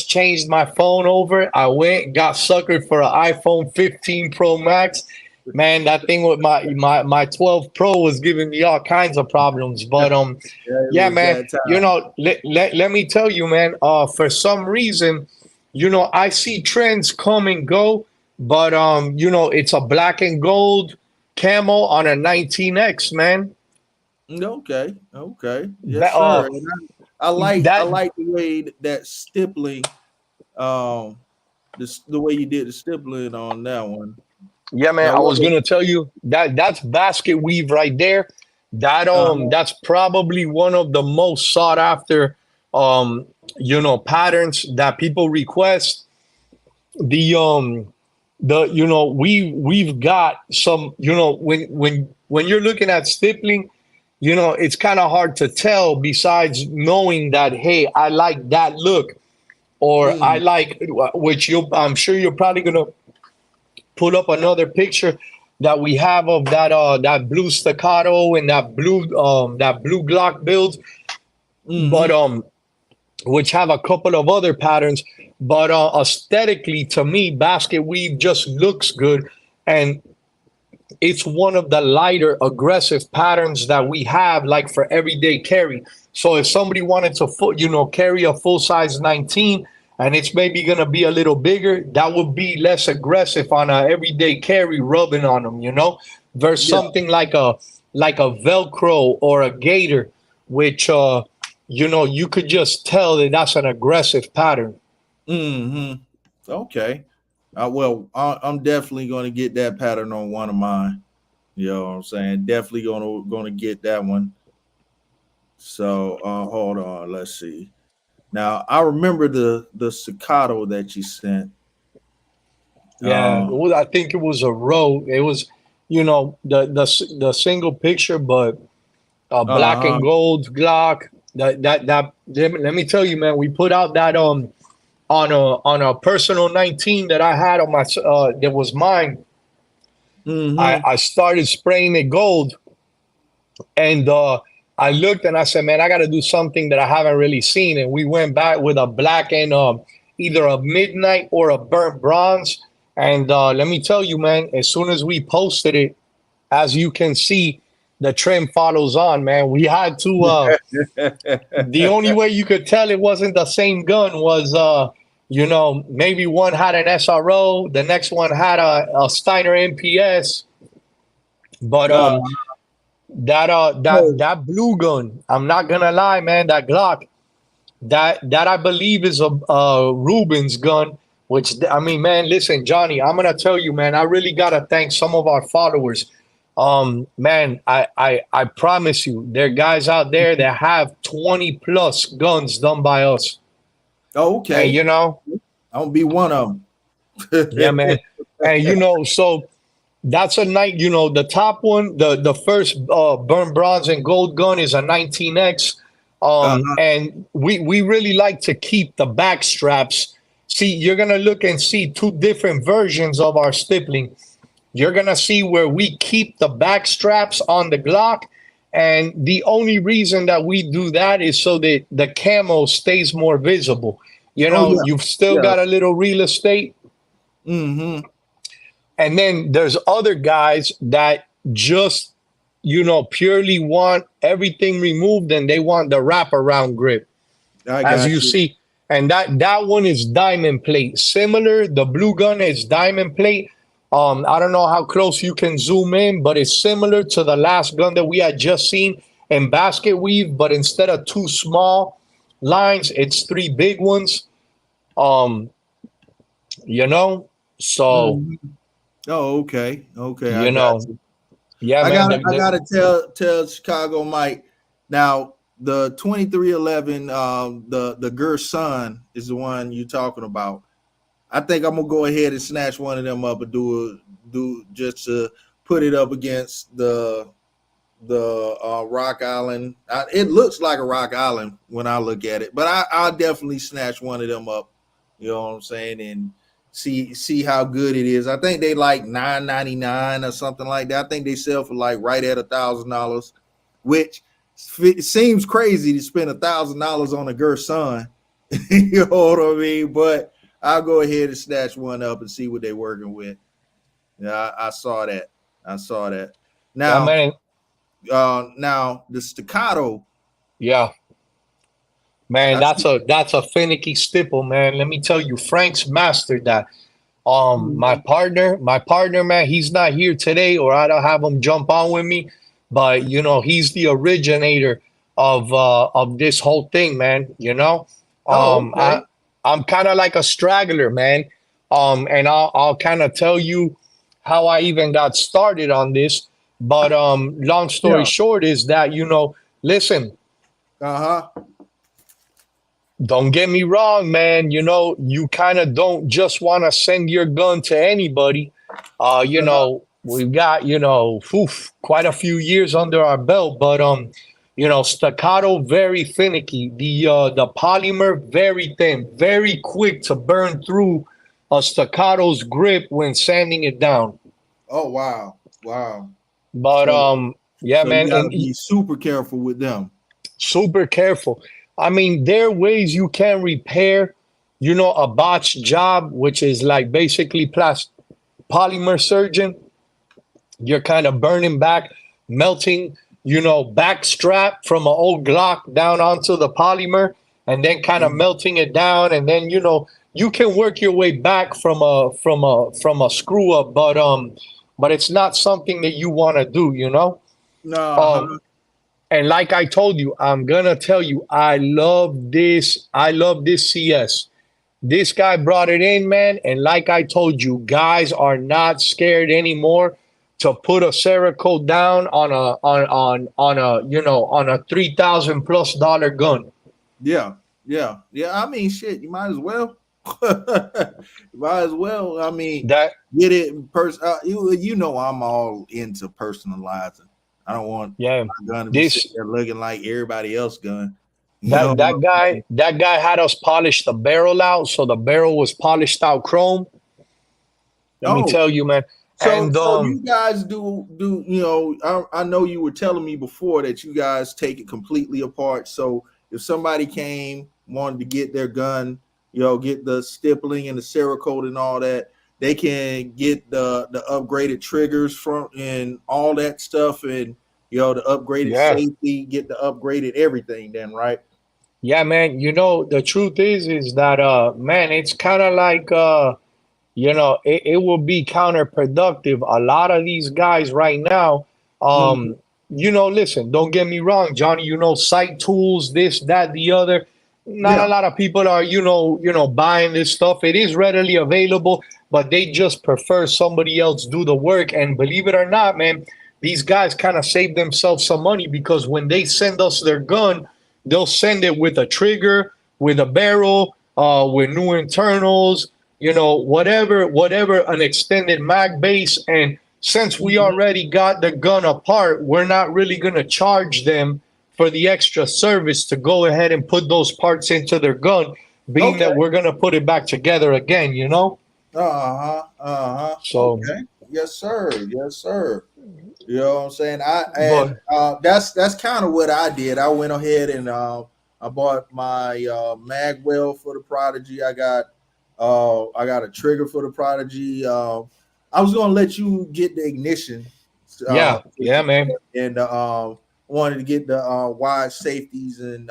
changed my phone over. I went got suckered for an iPhone 15 Pro Max. Man, that thing with my 12 Pro was giving me all kinds of problems. But yeah, man, let me tell you, man, for some reason, I see trends come and go, but it's a black and gold camo on a 19X, man. Okay, yes, That, sir. And I that like the way that stippling, the way you did the stippling on that one. Yeah, man. Now I what? was gonna tell you that's basket weave right there. That's probably one of the most sought after patterns that people request. We've got some, when you're looking at stippling, it's kind of hard to tell besides knowing that, hey, I like that look, or I like, I'm sure you're probably gonna pull up another picture that we have of that blue staccato and that blue Glock build, but which have a couple of other patterns. But aesthetically, to me, basket weave just looks good, and it's one of the lighter, aggressive patterns that we have, like for everyday carry. So if somebody wanted to, carry a full size 19, and it's maybe gonna be a little bigger, that would be less aggressive on a everyday carry, rubbing on them, versus something like a Velcro or a Gator, which you could just tell that that's an aggressive pattern. Okay. Well, I'm definitely going to get that pattern on one of mine. You know what I'm saying? Definitely going to get that one. So hold on, let's see. Now I remember the staccato that you sent. Yeah, I think it was a row. It was, the single picture, but black and gold Glock. Let me tell you, man, we put out that on a personal 19 that I had on my that was mine. I started spraying it gold, and I looked and I said, man, I got to do something that I haven't really seen. And we went back with a black and either a midnight or a burnt bronze. And let me tell you, man, as soon as we posted it, as you can see, the trend follows on, man. We had to, the only way you could tell it wasn't the same gun was, maybe one had an SRO, the next one had a Steiner MPS. But that blue gun, I'm not gonna lie, man, that Glock, that I believe is a Ruben's gun Which I mean, man, listen, Johnny, I'm gonna tell you, man, I really gotta thank some of our followers. Man, I promise you, there are guys out there that have 20 plus guns done by us. Oh, And okay. you know, I'll be one of yeah, them. man. And you know, so that's a night, you know, the top one, the first burnt bronze and gold gun is a 19X. Uh-huh. And we really like to keep the back straps. See, you're gonna look and see two different versions of our stippling. You're gonna see where we keep the back straps on the Glock, and the only reason that we do that is so that the camo stays more visible. You Oh know, yeah. you've still Yeah. got a little real estate, Mm-hmm. and then there's other guys that just, you know, purely want everything removed and they want the wraparound grip, I as got you you. see. And that one is diamond plate. Similar, the blue gun is diamond plate. I don't know how close you can zoom in, but it's similar to the last gun that we had just seen in basket weave, but instead of two small lines, it's three big ones. Um, you know, so Mhm. Oh, okay. Okay, I you got know, you. yeah, I man. gotta I gotta tell Chicago Mike now the 2311 the Gerson is the one you're talking about. I think I'm gonna go ahead and snatch one of them up and do just to put it up against the Rock Island. It looks like a Rock Island when I look at it, but I'll definitely snatch one of them up. You know what I'm saying? And see how good it is. I think they like $9.99 or something like that. I think they sell for like right at $1,000, which it seems crazy to spend $1,000 on a Gerson. You know what I mean? But I'll go ahead and snatch one up and see what they're working with. Yeah, I saw that. I saw that. yeah, Now, man. now the staccato. Yeah, man. That's That's a finicky stipple, man. Let me tell you, Frank's mastered that. Mhm. My partner, man, he's not here today, or I'd have him jump on with me. But you know, he's the originator of this whole thing, man. You know, Oh, um, I okay. I'm kind of like a straggler, man. And I'll kind of tell you how I even got started on this. But long story Yeah. short is that, you know, listen, Uh-huh. don't get me wrong, man. You know, you kind of don't just want to send your gun to anybody. You Uh-huh. know, we've got, you know, quite a few years under our belt, but you know, staccato very finicky. The polymer very thin, very quick to burn through a staccato's grip when sanding it down. Oh, wow. Wow. But So yeah, so you man, gotta and be super careful with them. super careful. I mean, there are ways you can repair, you know, a botched job, which is like basically polymer surgeon. You're kind of burning back, melting, you know, back strap from an old Glock down onto the polymer, and then kind of Mhm. melting it down, and then you know you can work your way back from a screw up, but it's not something that you want to do, you know. Um, Uh-huh. and like I told you, I'm gonna tell you, I love this. I love this CS. This guy brought it in, man. And like I told you, guys are not scared anymore to put a Cerakote down on a you know on a $3,000+ gun. Yeah. Yeah. Yeah. I mean, shit, you might as well. You might as well. I mean, That get it in person. You know I'm all into personalizing. I don't want yeah, my gun to be sitting this there looking like everybody else gun. You know that what that I'm guy saying? that guy had us polish the barrel out, so the barrel was polished out chrome. Let me Oh, tell you, man. And so you guys do you know? I know you were telling me before that you guys take it completely apart. So if somebody came wanted to get their gun, you know, get the stippling and the Cerakote and all that, they can get the upgraded triggers from and all that stuff, and you know the upgraded yeah, safety, get the upgraded everything. Then right? yeah, man. You know the truth is that man, it's kind of like you know, it will be counterproductive. A lot of these guys right now, Mhm. you know, listen, don't get me wrong, Johnny, you know, sight tools, this, that, the other. not Yeah. a lot of people are, buying this stuff. It is readily available, but they just prefer somebody else do the work. And believe it or not, man, these guys kind of save themselves some money because when they send us their gun, they'll send it with a trigger, with a barrel, with new internals, whatever, an extended mag base. And since we Mhm. already got the gun apart, we're not really going to charge them for the extra service to go ahead and put those parts into their gun, being Okay. that we're going to put it back together again. Uh-huh. Uh-huh. So, Okay. Yes, sir. Yes, sir. You know what I'm saying? but That's kind of what I did. I went ahead and I bought my magwell for the Prodigy. I got a trigger for the Prodigy. I was gonna let you get the ignition yeah, system man. and wanted to get the wide safeties and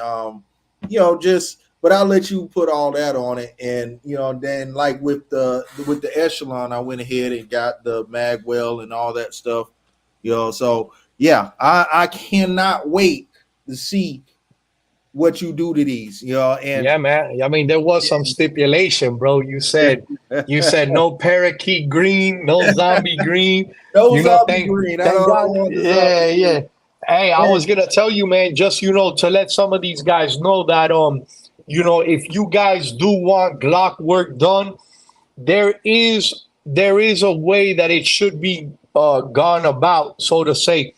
just. But I'll let you put all that on it, and then like with the echelon, I went ahead and got the magwell and all that stuff. So yeah, I cannot wait to see what you do to these. And Yeah, man. I mean, there was some stipulation, bro. You said no parakeet green, no zombie green. no You know, zombie thank green. I thank don't God. want the Yeah, zombie yeah. green. Hey, I And, was gonna tell you, man, just to let some of these guys know that if you guys do want Glock work done, there is a way that it should be gone about, so to say.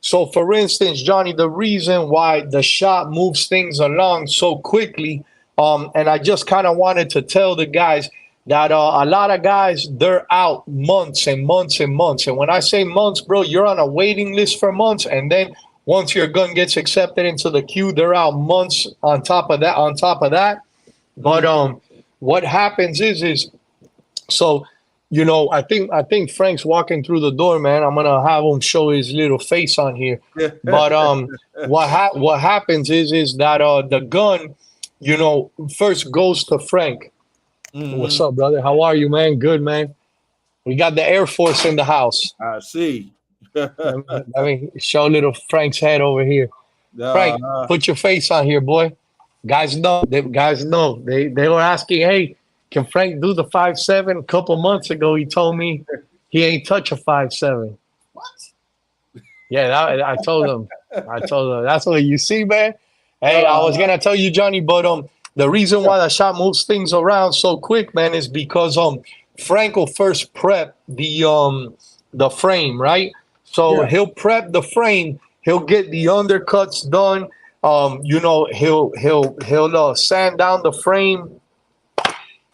So for instance, Johnny, the reason why the shop moves things along so quickly, and I just kind of wanted to tell the guys that a lot of guys, they're out months and months and months. And when I say months, bro, you're on a waiting list for months, and then once your gun gets accepted into the queue, they're out months on top of that. But mhm. what happens is so, I think Frank's walking through the door, man. I'm gonna have him show his little face on here. But what happens is that the gun, first goes to Frank. What's Mhm. up, brother? How are you, man? Good, man. We got the Air Force in the house. I see. Let me show little Frank's head over here. Frank, uh, put your face on here, boy. Guys know. They were asking, hey, can Frank do the 5.7? A couple months ago, he told me he ain't touch a 5.7. Yeah, I told him. That's what you see, man. Hey, I was uh, gonna tell you, Johnny, but the reason why the shop moves things around so quick, man, is because Frank will first prep the frame, right? So yeah. he'll prep the frame. He'll get the undercuts done. He'll sand down the frame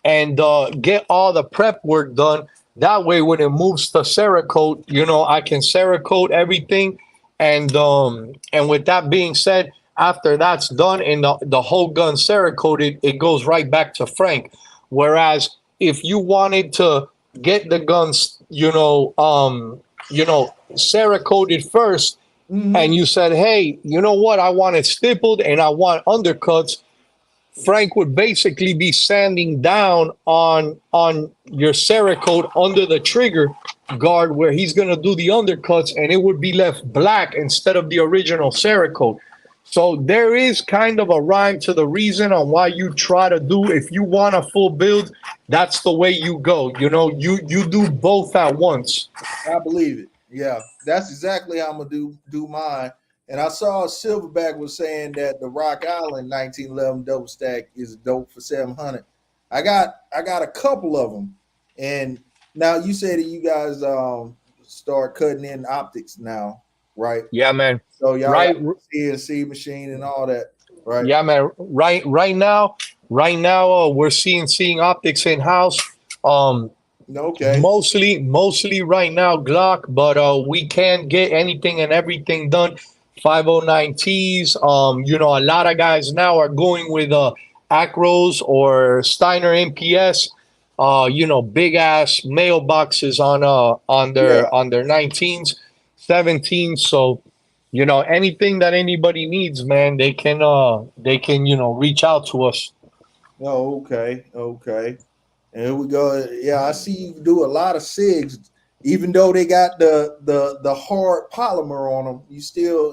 and get all the prep work done. That way, when it moves to Cerakote, I can Cerakote everything. And with that being said, after that's done and the whole gun Cerakoted, it goes right back to Frank. Whereas if you wanted to get the guns, Cerakoted first, and Mhm. you said, hey, you know what? I want it stippled and I want undercuts. Frank would basically be sanding down on your Cerakote under the trigger guard where he's gonna do the undercuts, and it would be left black instead of the original Cerakote. So there is kind of a rhyme to the reason on why you try to do. If you want a full build, that's the way you go. You do both at once. I believe it. Yeah, that's exactly how I'm gonna do mine. And I saw Silverback was saying that the Rock Island 1911 double stack is dope for 700. I got a couple of them, and now you say that you guys start cutting in optics now, right? Yeah, man. So y'all got Right. CNC machine and all that, right? Yeah, man. Right now, we're seeing optics in house. Um, Okay. mostly right now Glock, but we can get anything and everything done. 509 Ts. A lot of guys now are going with Acros or Steiner MPS. Big ass mailboxes on Yeah. their 19s, 17s. So anything that anybody needs, man, they can reach out to us. Oh, okay. Okay. And here we go. Yeah, I see you do a lot of SIGs, even though they got the hard polymer on them.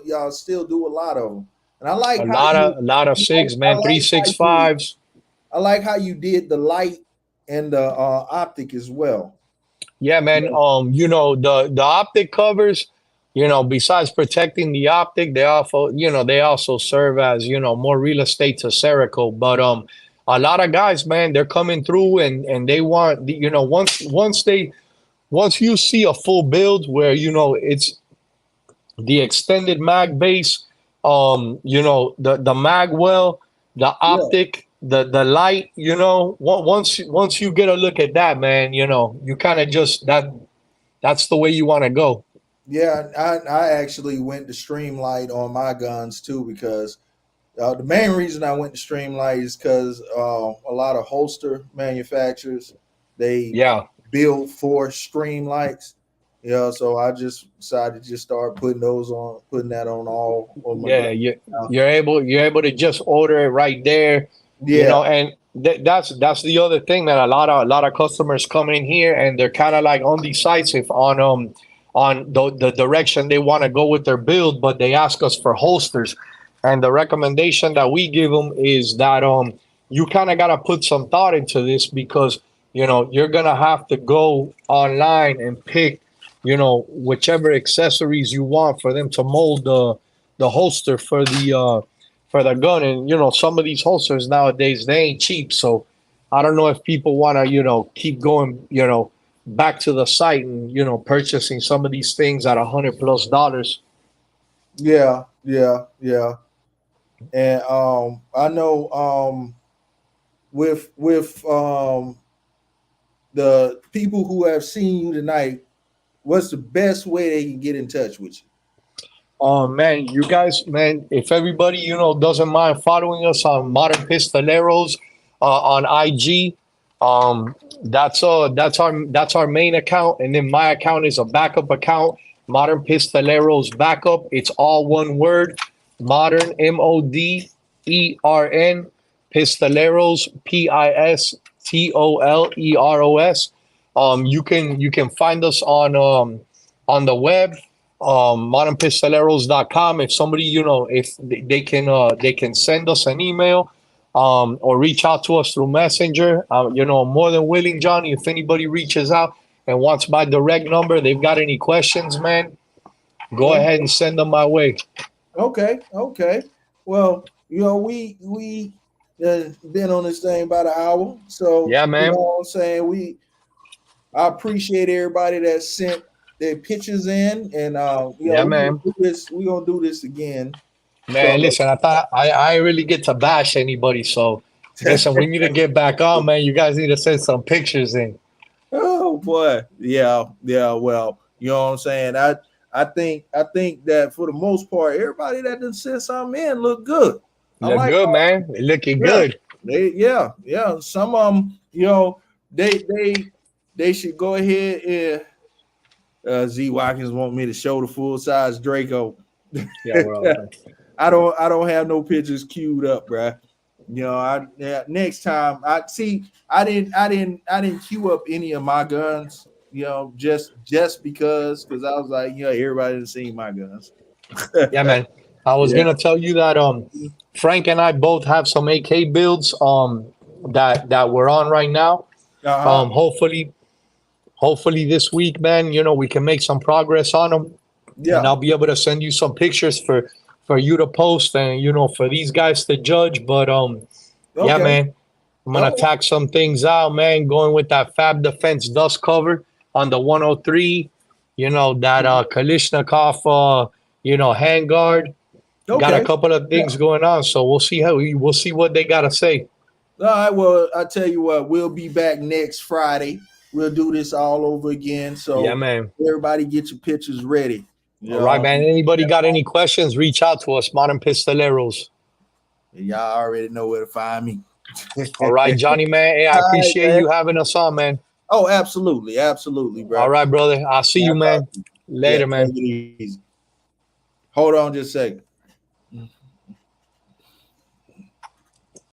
Y'all still do a lot of them. And I like A how lot you of a lot of six, man, three six fives. I like how you did the light and the optic as well. Yeah, man. Yeah. The optic covers, besides protecting the optic, they also serve as, more real estate to Cerakote. But a lot of guys, man, they're coming through and they want once you see a full build where it's the extended mag base, the mag well, the Yeah. optic, the light, once you get a look at that, man, you kind of just that's the way you want to go. Yeah, I actually went to Streamlight on my guns too because the main reason I went to Streamlight is because a lot of holster manufacturers they Yeah, build for Streamlights. So I just decided to just start putting that on all of my yeah, guns now. you're able to just order it right there, Yeah, and that's the other thing, that a lot of customers come in here and they're kind of like undecisive on the direction they want to go with their build, but they ask us for holsters, and the recommendation that we give them is that you kind of got to put some thought into this, because you're gonna have to go online and pick whichever accessories you want for them to mold the holster for the gun. And some of these holsters nowadays, they ain't cheap, so I don't know if people want to keep going back to the site and purchasing some of these things at $100+ yeah. And I know with the people who have seen you tonight, what's the best way they can get in touch with you? Man, you guys, man, if everybody doesn't mind following us on Modern Pistoleros on IG, that's our main account, and then my account is a backup account, Modern Pistoleros Backup. It's all one word, Modern, Modern, Pistoleros, Pistoleros. You can find us on the web, modernpistoleros.com. If somebody, if they can send us an email, or reach out to us through Messenger. More than willing, Johnny, if anybody reaches out and wants my direct number, they've got any questions, man, go ahead and send them my way. Okay. Well, we been on this thing about an hour, so Yeah, man. what I'm saying, I appreciate everybody that sent their pictures in, and Yeah, man. we're gonna do this again. So Man, listen, I thought I really get to bash anybody, so listen, we need to get back on, man. You guys need to send some pictures in. oh boy, yeah. Well, you know what I'm saying. I think that for the most part, everybody that done sent something in look good. I Look like good, man. Looking yeah, good. yeah. Some of them, they should go ahead and Z Watkins want me to show the full size Draco. Yeah, we're all done. I don't have no pictures queued up, bruh. Next time I didn't queue up any of my guns, just because I was like, everybody didn't see my guns. Yeah, man. I was Yeah. gonna tell you that Frank and I both have some AK builds that we're on right now. Uh-huh. Hopefully this week, man, we can make some progress on them, and Yeah. I'll be able to send you some pictures for you to post, and for these guys to judge. But yeah, Okay. man, I'm gonna Oh, tack some things out, man. Going with that Fab Defense dust cover on the 103. That Kalishnikov, handguard. Got a okay. couple of Yeah. things going on, so we'll see what they gotta say. All right. Well, I tell you what, we'll be back next Friday. We'll do this all over again. Yeah, So man. everybody get your pictures ready. All right, man. Anybody got any questions? Reach out to us, Modern Pistoleros. Y'all already know where to find me. All right, Johnny, man. Hey, I All right, appreciate man. you having us on, man. Oh, absolutely, bro. All right, brother. I'll see you, man. Later, Yeah, man. take it easy. Hold on just a second.